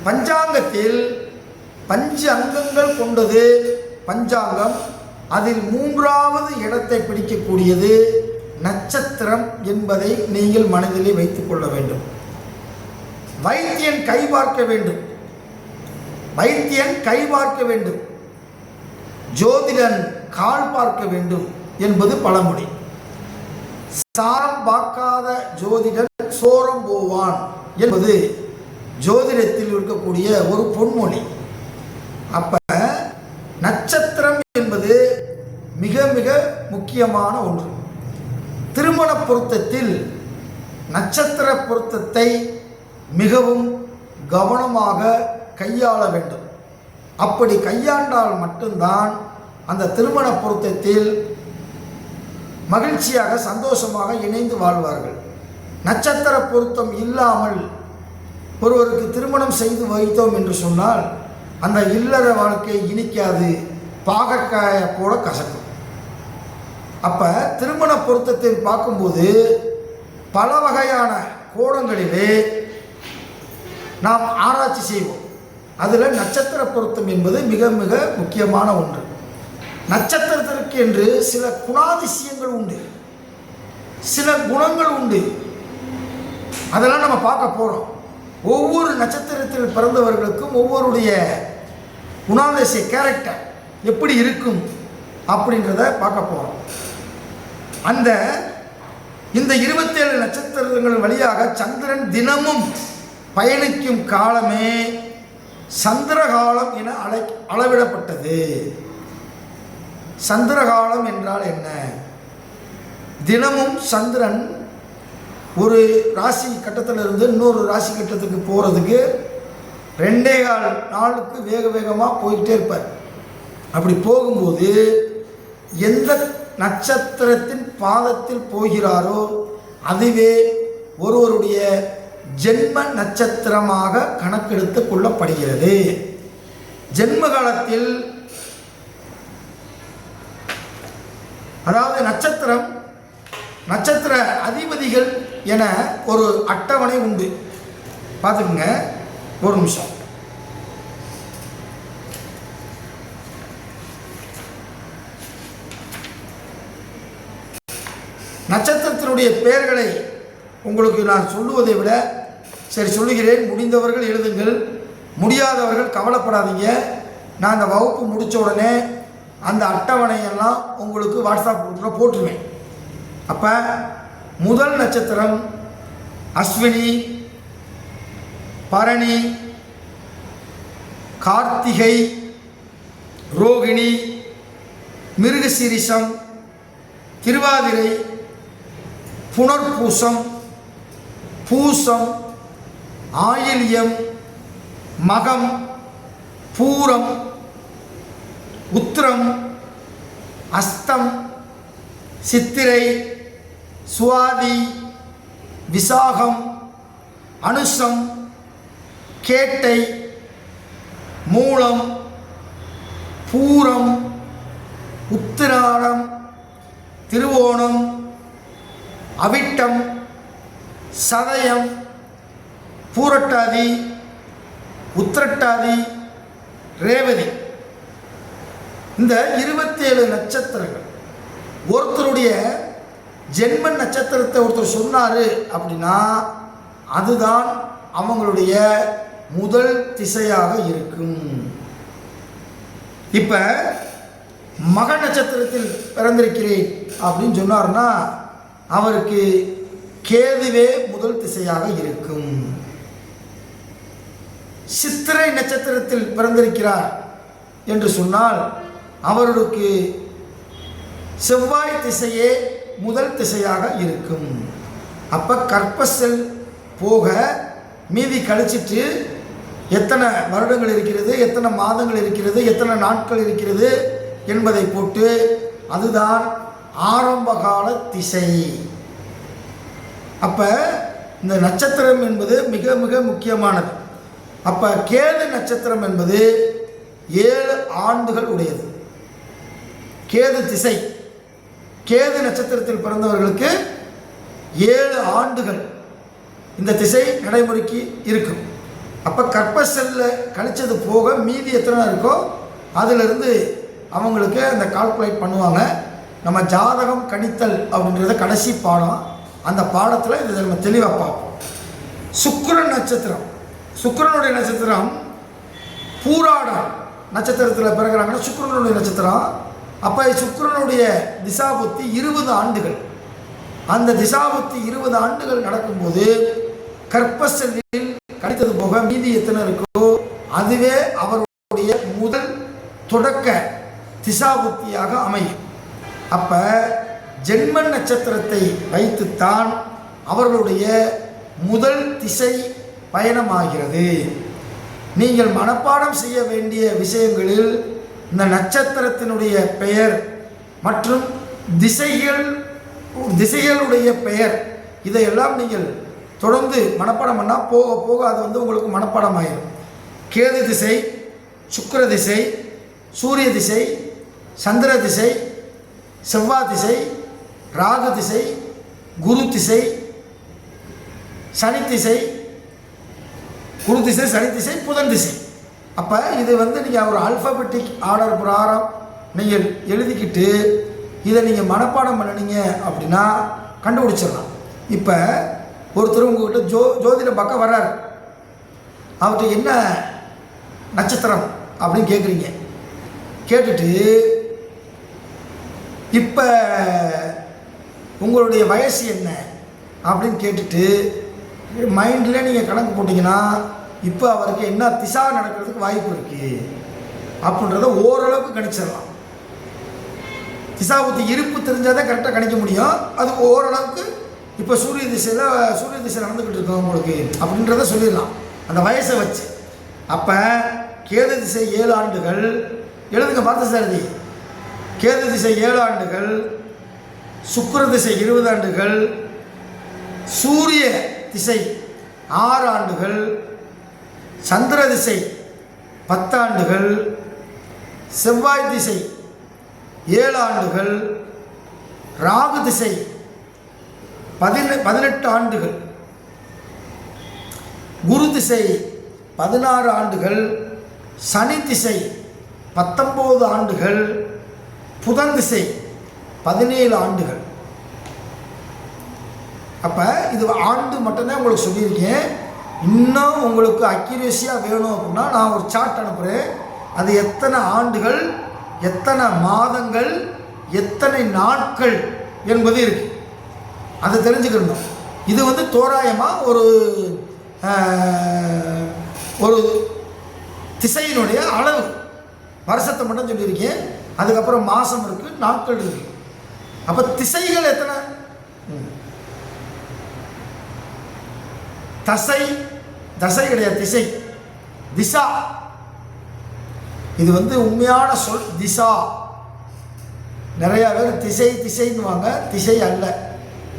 பஞ்சாங்கத்தில் பஞ்சு அங்கங்கள் கொண்டது பஞ்சாங்கம். அதில் 3வது இடத்தை பிடிக்கக்கூடியது நட்சத்திரம் என்பதை நீங்கள் மனதிலே வைத்துக் கொள்ள வேண்டும். வைத்தியன் கை பார்க்க வேண்டும், வைத்தியன் கை பார்க்க வேண்டும், ஜோதிடன் கால் பார்க்க வேண்டும் என்பது பழமொழி. சாரம் பார்க்காத ஜோதிடன் சோரம் போவான் என்பது ஜோதிடத்தில் இருக்கக்கூடிய ஒரு பொன்மொழி. அப்ப நட்சத்திரம் என்பது மிக மிக முக்கியமான ஒன்று. திருமண பொருத்தத்தில் நட்சத்திர பொருத்தத்தை மிகவும் கவனமாக கையாள வேண்டும். அப்படி கையாண்டால் மட்டும்தான் அந்த திருமண பொருத்தத்தில் மகிழ்ச்சியாக சந்தோஷமாக இணைந்து வாழ்வார்கள். நட்சத்திர பொருத்தம் இல்லாமல் ஒருவருக்கு திருமணம் செய்து வைத்தோம் என்று சொன்னால் அந்த இல்லற வாழ்க்கை இனிக்காது, பாகக்காய போல கசக்கும். அப்போ திருமண பொருத்தத்தை பார்க்கும்போது பல வகையான கோணங்களிலே நாம் ஆராய்ச்சி செய்வோம். அதில் நட்சத்திர பொருத்தம் என்பது மிக மிக முக்கியமான ஒன்று. நட்சத்திரத்திற்கு என்று சில குணாதிசயங்கள் உண்டு, சில குணங்கள் உண்டு. அதெல்லாம் நம்ம பார்க்க போகிறோம். ஒவ்வொரு நட்சத்திரத்தில் பிறந்தவர்களுக்கும் ஒவ்வொருடைய குணாதிசய கேரக்டர் எப்படி இருக்கும் அப்படின்றத பார்க்க போகிறோம். இந்த 27 நட்சத்திரங்கள் வழியாக சந்திரன் தினமும் பயணிக்கும் காலமே சந்திரகாலம் என அளவிடப்பட்டது. சந்திரகாலம் என்றால் என்ன? தினமும் சந்திரன் ஒரு ராசி கட்டத்திலிருந்து இன்னொரு ராசி கட்டத்துக்கு போகிறதுக்கு 2.25 நாளுக்கு வேக வேகமாக போய்கிட்டே இருப்பார். அப்படி போகும்போது எந்த நட்சத்திரத்தின் பாதத்தில் போகிறாரோ அதுவே ஒருவருடைய ஜென்ம நட்சத்திரமாக கணக்கெடுத்து கொள்ளப்படுகிறது. ஜென்ம காலத்தில் அதாவது நட்சத்திர அதிபதிகள் என ஒரு அட்டவணை உண்டு. பார்த்துக்குங்க, ஒரு நிமிஷம். நட்சத்திரத்தினுடைய பெயர்களை உங்களுக்கு நான் சொல்லுவதை விட சரி சொல்லுகிறேன். முடிந்தவர்கள் எழுதுங்கள், முடியாதவர்கள் கவலைப்படாதீங்க. நான் அந்த வகுப்பு முடித்த உடனே அந்த அட்டவணையெல்லாம் உங்களுக்கு வாட்ஸ்அப் குரூப்பில் போட்டுருவேன். அப்போ முதல் நட்சத்திரம் அஸ்வினி, பரணி, கார்த்திகை, ரோகிணி, மிருகசீரிஷம், திருவாதிரை, புனர்பூசம், பூசம், ஆயில்யம், மகம், பூரம், உத்திரம், அஸ்தம், சித்திரை, சுவாதி, விசாகம், அனுசம், கேட்டை, மூலம், பூரம், உத்திராடம், திருவோணம், அவிட்டம், சதயம், பூரட்டாதி, உத்திரட்டாதி, ரேவதி. இந்த 27 நட்சத்திரங்கள் ஒருத்தருடைய ஜென்ம நட்சத்திரத்தை ஒருத்தர் சொன்னார் அப்படின்னா அதுதான் அவங்களுடைய முதல் திசையாக இருக்கும். இப்போ மக நட்சத்திரத்தில் பிறந்திருக்கிறேன் அப்படின்னு சொன்னார்னா அவருக்கு கேதுவே முதல் திசையாக இருக்கும். சித்திரை நட்சத்திரத்தில் பிறந்திருக்கிறார் என்று சொன்னால் அவருக்கு செவ்வாய் திசையே முதல் திசையாக இருக்கும். அப்போ கற்பசல் போக மீதி கழிச்சிட்டு எத்தனை வருடங்கள் இருக்கிறது, எத்தனை மாதங்கள் இருக்கிறது, எத்தனை நாட்கள் இருக்கிறது என்பதை போட்டு அதுதான் ஆரம்பகால திசை. அப்போ இந்த நட்சத்திரம் என்பது மிக மிக முக்கியமானது. அப்போ கேது நட்சத்திரம் என்பது 7 ஆண்டுகள் உடையது. கேது திசை, கேது நட்சத்திரத்தில் பிறந்தவர்களுக்கு 7 ஆண்டுகள் இந்த திசை நடைமுறைக்கு இருக்கும். அப்போ கற்பசெல்லில் கழிச்சது போக மீதி எத்தனை இருக்கோ அதிலிருந்து அவங்களுக்கு அந்த கால்குலேட் பண்ணுவாங்க. நம்ம ஜாதகம் கணித்தல் அப்படின்றத கடைசி பாடம், அந்த பாடத்தில் இதை நம்ம தெளிவாக பார்ப்போம். சுக்கிரன் நட்சத்திரம், சுக்கிரனுடைய நட்சத்திரம் பூராடம் நட்சத்திரத்தில் பிறகுறாங்கன்னா சுக்கிரனுடைய நட்சத்திரம். அப்போ சுக்கிரனுடைய திசாபுத்தி 20 ஆண்டுகள். அந்த திசாபுத்தி 20 ஆண்டுகள் நடக்கும்போது கற்பசெல்லில் கணித்தது போக மீதி எத்தனை இருக்கோ அதுவே அவருடைய முதல் தொடக்க திசாபுத்தியாக அமையும். அப்போ ஜென்ம நட்சத்திரத்தை வைத்துத்தான் அவர்களுடைய முதல் திசை பயணமாகிறது. நீங்கள் மனப்பாடம் செய்ய வேண்டிய விஷயங்களில் இந்த நட்சத்திரத்தினுடைய பெயர் மற்றும் திசைகளுடைய பெயர் இதையெல்லாம் நீங்கள் தொடர்ந்து மனப்பாடம் பண்ணால் போக போக அது உங்களுக்கு மனப்பாடம் ஆகிடும். கேது திசை, சுக்கிர திசை, சூரிய திசை, சந்திர திசை, செவ்வாய் திசை, ராகு திசை, குரு திசை, சனி திசை, குரு திசை, சனி திசை, புதன் திசை. அப்போ இது நீங்கள் ஒரு ஆல்ஃபபெட்டிக் ஆர்டர் பிரகாரம் நீங்கள் எழுதிக்கிட்டு இதை நீங்கள் மனப்பாடம் பண்ணினீங்க அப்படின்னா கண்டுபிடிச்சிடலாம். இப்போ ஒருத்தர் உங்கள்கிட்ட ஜோதிட பக்கம் வர்றார், அவர்கிட்ட என்ன நட்சத்திரம் அப்படின்னு கேட்குறீங்க. கேட்டுட்டு இப்போ உங்களுடைய வயசு என்ன அப்படின்னு கேட்டுட்டு மைண்டில் நீங்கள் கணக்கு போட்டிங்கன்னா இப்போ அவருக்கு என்ன திசா நடக்கிறதுக்கு வாய்ப்பு இருக்குது அப்படின்றத ஓரளவுக்கு கணிச்சிடலாம். திசாபுத்தி இருப்பு தெரிஞ்சால் தான் கரெக்டாக கணிக்க முடியும். அது ஓரளவுக்கு இப்போ சூரிய திசை நடந்துக்கிட்டு இருக்கோம் உங்களுக்கு அப்படின்றத சொல்லிடலாம் அந்த வயசை வச்சு. அப்போ கேது திசை 7 ஆண்டுகள் எழுதுங்க, பார்த்து சாரதி. கேது திசை 7 ஆண்டுகள், சுக்கிர திசை 20 ஆண்டுகள், சூரிய திசை 6 ஆண்டுகள், சந்திர திசை 10 ஆண்டுகள், செவ்வாய் திசை 7 ஆண்டுகள், ராகு திசை 18 ஆண்டுகள், குரு திசை 16 ஆண்டுகள், சனி திசை 19 ஆண்டுகள், புதன் திசை 17 ஆண்டுகள். அப்போ இது ஆண்டு மட்டும்தான் உங்களுக்கு சொல்லியிருக்கேன். இன்னும் உங்களுக்கு அக்யூரேசியாக வேணும் அப்படின்னா நான் ஒரு சார்ட் அனுப்புகிறேன். அது எத்தனை ஆண்டுகள், எத்தனை மாதங்கள், எத்தனை நாட்கள் என்பது இருக்குது. அதை தெரிஞ்சுக்கணும். இது தோராயமாக ஒரு திசையினுடைய அளவு வருஷத்தை மட்டும் சொல்லியிருக்கேன். அதுக்கப்புறம் மாதம் இருக்குது, நாட்கள் இருக்குது. அப்போ திசைகள் எத்தனை? தசை கிடையாது, திசை, திசா. இது உண்மையான சொல் திசா. நிறையா பேர் திசைன்னுவாங்க, திசை அல்ல.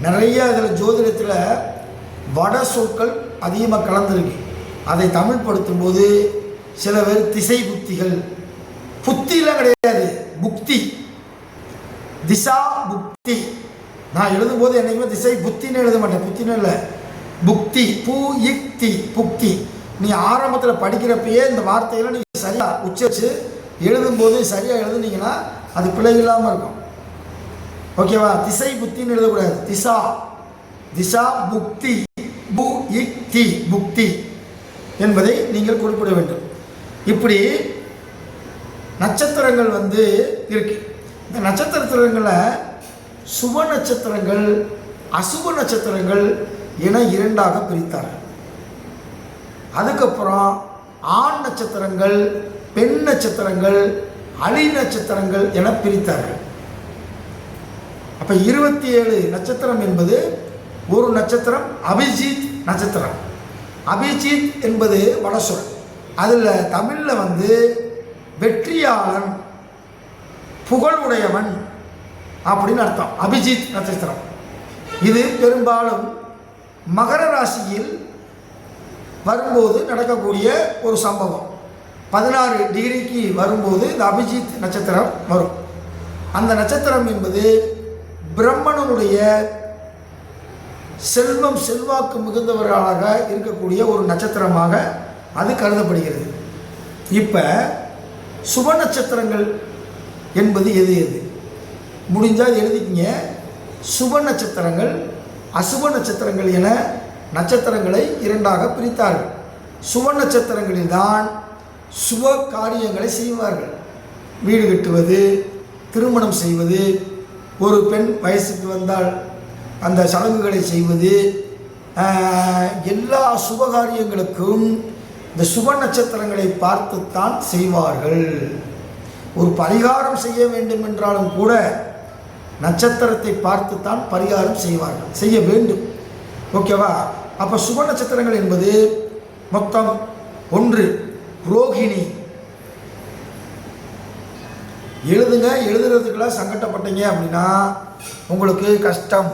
நிறைய இதில் ஜோதிடத்தில் வட சொற்கள் அதிகமாக கலந்துருக்கு. அதை தமிழ் படுத்தும்போது சில பேர் திசை புத்திகள், புத்திலாம் கிடையாது, புக்தி, திசா புக்தி. நான் எழுதும்போது என்னைக்குமே திசை புத்தின்னு எழுத மாட்டேன், புத்தின்னு இல்லை, புக்தி, பூ யுக்தி, புக்தி. நீ ஆரம்பத்தில் படிக்கிறப்பயே இந்த வார்த்தையெல்லாம் நீங்கள் சரியாக உச்சரித்து எழுதும்போது சரியாக எழுதுனீங்கன்னா அது பிழை இல்லாமல் இருக்கும். ஓகேவா? திசை புத்தின்னு எழுதக்கூடாது, திசா, திசா புக்தி, பூ யுக்தி, புக்தி என்பதை நீங்கள் குறிப்பிட வேண்டும். இப்படி நட்சத்திரங்கள் இருக்கு. இந்த நட்சத்திரங்களில் சுப நட்சத்திரங்கள், அசுப நட்சத்திரங்கள் என 2ஆக பிரித்தார்கள். அதுக்கப்புறம் ஆண் நட்சத்திரங்கள், பெண் நட்சத்திரங்கள், அலி நட்சத்திரங்கள் என பிரித்தார்கள். அப்போ 27 நட்சத்திரம் என்பது ஒரு நட்சத்திரம் அபிஜித் நட்சத்திரம். அபிஜித் என்பது வடசொல். அதில் தமிழில் வெற்றியாளன், புகழ் உடையவன் அப்படின்னு அர்த்தம். அபிஜித் நட்சத்திரம் இது பெரும்பாலும் மகர ராசியில் வரும்போது நடக்கக்கூடிய ஒரு சம்பவம். 16 டிகிரிக்கு வரும்போது இந்த அபிஜித் நட்சத்திரம் வரும். அந்த நட்சத்திரம் என்பது பிரம்மனுடைய செல்வாக்கு மிகுந்தவர்களாக இருக்கக்கூடிய ஒரு நட்சத்திரமாக அது கருதப்படுகிறது. இப்போ சுப நட்சத்திரங்கள் என்பது எது எது முடிஞ்சால் எழுதிக்கிங்க. சுப நட்சத்திரங்கள் அசுப நட்சத்திரங்கள் என நட்சத்திரங்களை இரண்டாக பிரித்தார்கள். சுப நட்சத்திரங்களில் தான் சுப காரியங்களை செய்வார்கள். வீடு கட்டுவது, திருமணம் செய்வது, ஒரு பெண் வயசுக்கு வந்தால் அந்த சடங்குகளை செய்வது, எல்லா சுபகாரியங்களுக்கும் இந்த சுப நட்சத்திரங்களை பார்த்துத்தான் செய்வார்கள். ஒரு பரிகாரம் செய்ய வேண்டும் என்றாலும் கூட நட்சத்திரத்தை பார்த்துத்தான் பரிகாரம் செய்ய வேண்டும். ஓகேவா? அப்போ சுப நட்சத்திரங்கள் என்பது மொத்தம் 1 ரோகிணி. எழுதுறதுக்கெல்லாம் சங்கடப்பட்டீங்க அப்படின்னா உங்களுக்கு கஷ்டம்.